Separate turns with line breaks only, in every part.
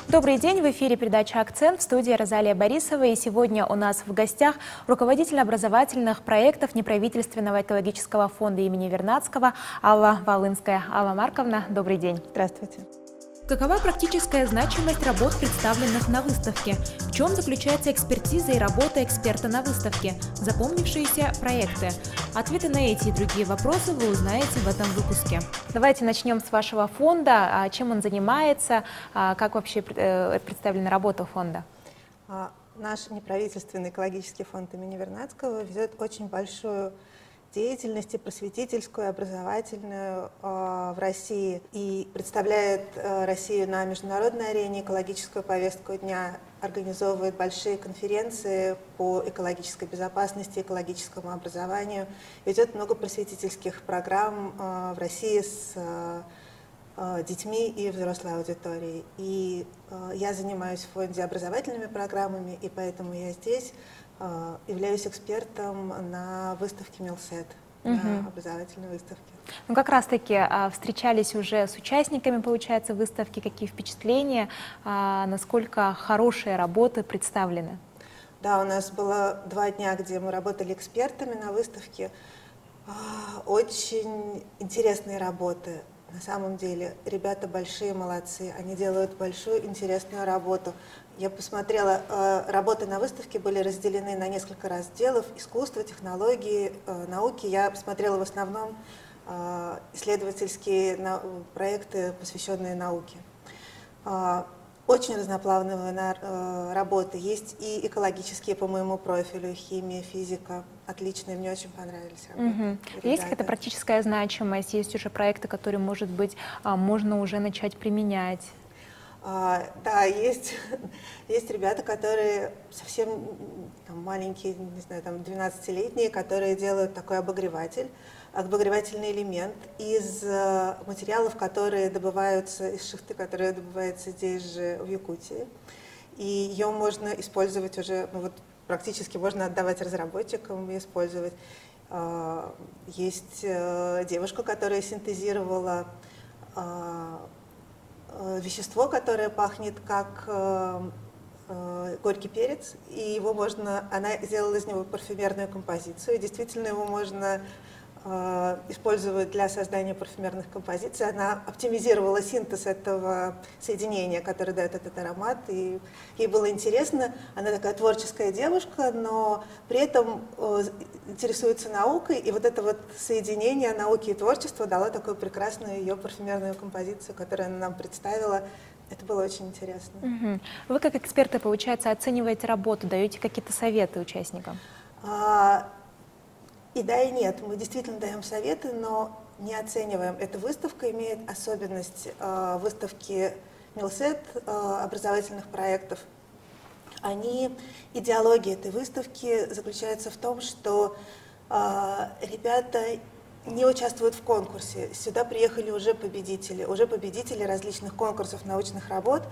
Добрый день, в эфире передача «Акцент», в студии Розалия Борисова. И сегодня у нас в гостях руководитель образовательных проектов неправительственного экологического фонда имени Вернадского Алла Волынская. Алла Марковна, добрый день.
Здравствуйте.
Какова практическая значимость работ, представленных на выставке? В чем заключается экспертиза и работа эксперта на выставке? Запомнившиеся проекты? Ответы на эти и другие вопросы вы узнаете в этом выпуске. Давайте начнем с вашего фонда. Чем он занимается? Как вообще представлена работа фонда?
Наш неправительственный экологический фонд имени Вернадского ведет очень большую деятельность и просветительскую, и образовательную в России и представляет Россию на международной арене, экологическую повестку дня, организовывает большие конференции по экологической безопасности, экологическому образованию, ведет много просветительских программ в России с детьми и взрослой аудиторией. И я занимаюсь в фонде образовательными программами, и поэтому я здесь являюсь экспертом на выставке МилСэт, на образовательной выставке.
Ну, как раз-таки встречались уже с участниками, получается, выставки. Какие впечатления, насколько хорошие работы представлены?
Да, у нас было 2 дня, где мы работали экспертами на выставке. Очень интересные работы. На самом деле, ребята большие молодцы, они делают большую интересную работу. Я посмотрела, работы на выставке были разделены на несколько разделов: искусство, технологии, науки. Я посмотрела в основном исследовательские проекты, посвященные науке. Очень разноплановые работы. Есть и экологические по моему профилю, химия, физика. Отличные, мне очень понравились работы.
Есть какая-то практическая значимость? Есть уже проекты, которые, может быть, можно уже начать применять?
Да, есть ребята, которые совсем маленькие, не знаю, 12-летние, которые делают такой обогревательный элемент из материалов, которые добываются из шахты, которая добывается здесь же, в Якутии. И ее можно использовать уже, практически можно отдавать разработчикам и использовать. Есть девушка, которая синтезировала вещество, которое пахнет как горький перец, и она сделала из него парфюмерную композицию, и действительно его можно использовать для создания парфюмерных композиций. Она оптимизировала синтез этого соединения, которое дает этот аромат, и ей было интересно. Она такая творческая девушка, но при этом интересуется наукой, и вот это вот соединение науки и творчества дало такую прекрасную ее парфюмерную композицию, которую она нам представила. Это было очень интересно.
Вы как эксперты, получается, оцениваете работу, даете какие-то советы участникам?
И да, и нет. Мы действительно даем советы, но не оцениваем. Эта выставка имеет особенность выставки МилСэт, образовательных проектов. Идеология этой выставки заключается в том, что ребята не участвуют в конкурсе. Сюда приехали уже победители различных конкурсов научных работ.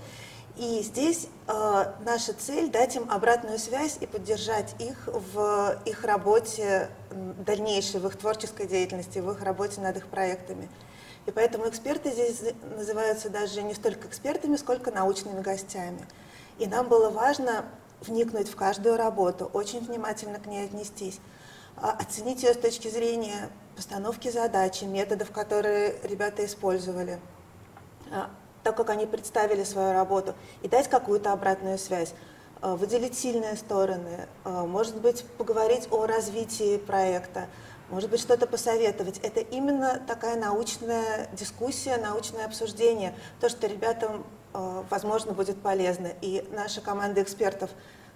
И здесь наша цель — дать им обратную связь и поддержать их в их работе дальнейшей, в их творческой деятельности, в их работе над их проектами. И поэтому эксперты здесь называются даже не столько экспертами, сколько научными гостями. И нам было важно вникнуть в каждую работу, очень внимательно к ней отнестись, оценить ее с точки зрения постановки задачи, методов, которые ребята использовали, так как они представили свою работу, и дать какую-то обратную связь, выделить сильные стороны, может быть, поговорить о развитии проекта, может быть, что-то посоветовать. Это именно такая научная дискуссия, научное обсуждение, то, что ребятам, возможно, будет полезно. И наша команда экспертов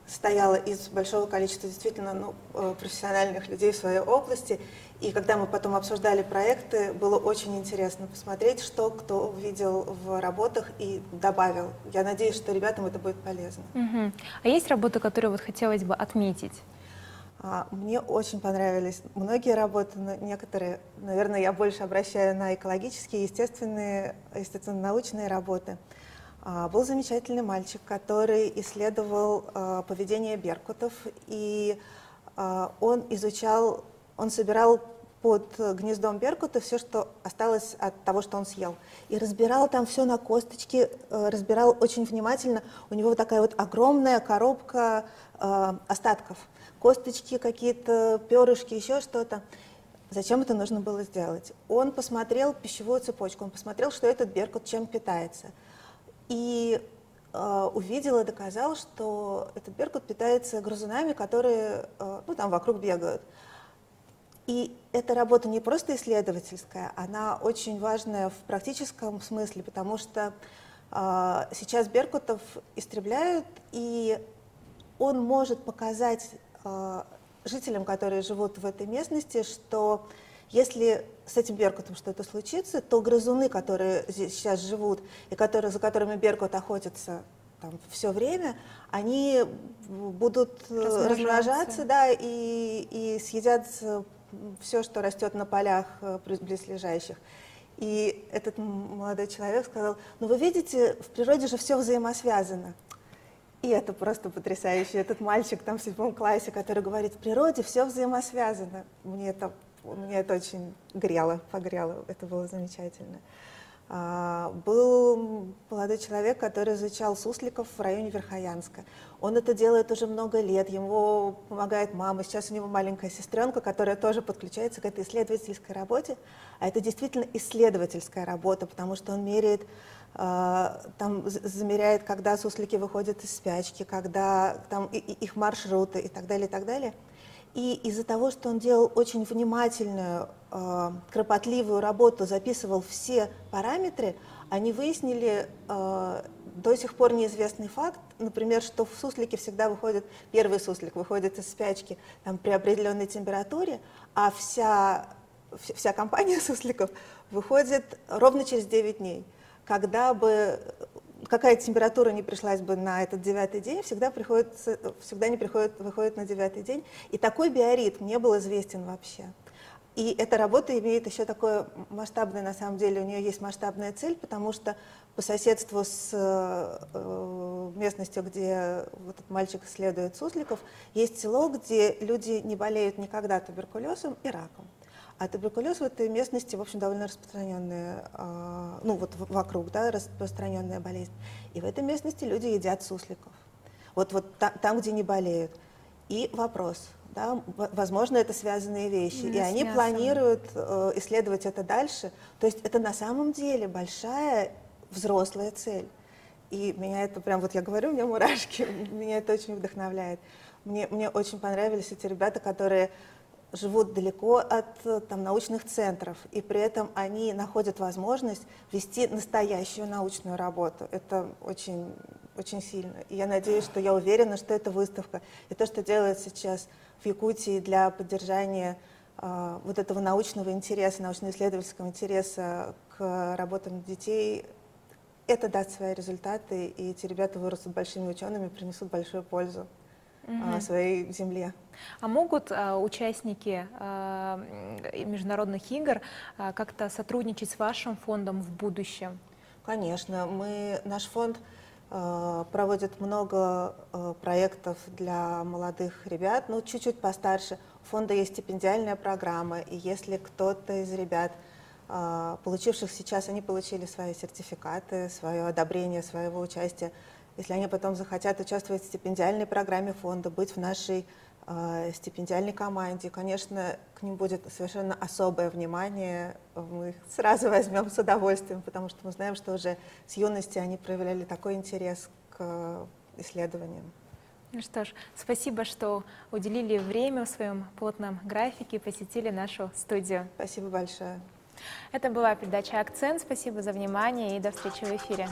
состояла из большого количества действительно профессиональных людей в своей области. И когда мы потом обсуждали проекты, было очень интересно посмотреть, что кто увидел в работах и добавил. Я надеюсь, что ребятам это будет полезно.
А есть работы, которые хотелось бы отметить?
Мне очень понравились многие работы, но некоторые, наверное, я больше обращаю на экологические, естественно-научные работы. Был замечательный мальчик, который исследовал поведение беркутов, и он собирал под гнездом беркута все, что осталось от того, что он съел. И разбирал там все на косточки, разбирал очень внимательно. У него такая вот огромная коробка остатков. Косточки какие-то, перышки, еще что-то. Зачем это нужно было сделать? Он посмотрел пищевую цепочку, он посмотрел, что этот беркут чем питается. И увидел и доказал, что этот беркут питается грызунами, которые там вокруг бегают. И эта работа не просто исследовательская, она очень важная в практическом смысле, потому что сейчас беркутов истребляют, и он может показать жителям, которые живут в этой местности, что если с этим беркутом что-то случится, то грызуны, которые здесь сейчас живут и за которыми беркут охотится все время, они будут размножаться, да, и съедят все, что растет на полях близлежащих. И этот молодой человек сказал: ну вы видите, в природе же все взаимосвязано. И это просто потрясающе. Этот мальчик там в 7 классе, который говорит: в природе все взаимосвязано. Меня это очень погрело, это было замечательно. Был молодой человек, который изучал сусликов в районе Верхоянска. Он это делает уже много лет, ему помогает мама. Сейчас у него маленькая сестренка, которая тоже подключается к этой исследовательской работе. А это действительно исследовательская работа, потому что он меряет, замеряет, когда суслики выходят из спячки, когда их маршруты и так далее, и так далее. И из-за того, что он делал очень внимательную, кропотливую работу, записывал все параметры, они выяснили до сих пор неизвестный факт, например, что в суслике всегда первый суслик выходит из спячки при определенной температуре, а вся компания сусликов выходит ровно через 9 дней. Когда бы какая температура не пришлась бы на этот 9-й день, всегда выходит на 9-й день. И такой биоритм не был известен вообще. И эта работа имеет еще такое масштабное, на самом деле, у нее есть масштабная цель, потому что по соседству с местностью, где этот мальчик исследует сусликов, есть село, где люди не болеют никогда туберкулезом и раком. А туберкулез в этой местности, в общем, довольно распространенная, вокруг, да, распространенная болезнь. И в этой местности люди едят сусликов. Вот там, где не болеют. И вопрос, да, возможно, это связанные вещи. И они планируют исследовать это дальше. То есть это на самом деле большая взрослая цель. И меня это прям, я говорю, у меня мурашки, меня это очень вдохновляет. Мне очень понравились эти ребята, которые живут далеко от научных центров, и при этом они находят возможность вести настоящую научную работу. Это очень, очень сильно. И я надеюсь, я уверена, что эта выставка и то, что делает сейчас в Якутии для поддержания этого научного интереса, научно-исследовательского интереса к работам детей, это даст свои результаты, и эти ребята вырастут большими учеными, принесут большую пользу своей земле.
А могут участники международных игр как-то сотрудничать с вашим фондом в будущем?
Конечно. Наш фонд проводит много проектов для молодых ребят, чуть-чуть постарше. У фонда есть стипендиальная программа, и если кто-то из ребят, получивших сейчас, они получили свои сертификаты, свое одобрение своего участия, если они потом захотят участвовать в стипендиальной программе фонда, быть в нашей стипендиальной команде, конечно, к ним будет совершенно особое внимание. Мы их сразу возьмем с удовольствием, потому что мы знаем, что уже с юности они проявляли такой интерес к исследованиям.
Ну что ж, спасибо, что уделили время в своем плотном графике и посетили нашу студию.
Спасибо большое.
Это была передача «Акцент». Спасибо за внимание и до встречи в эфире.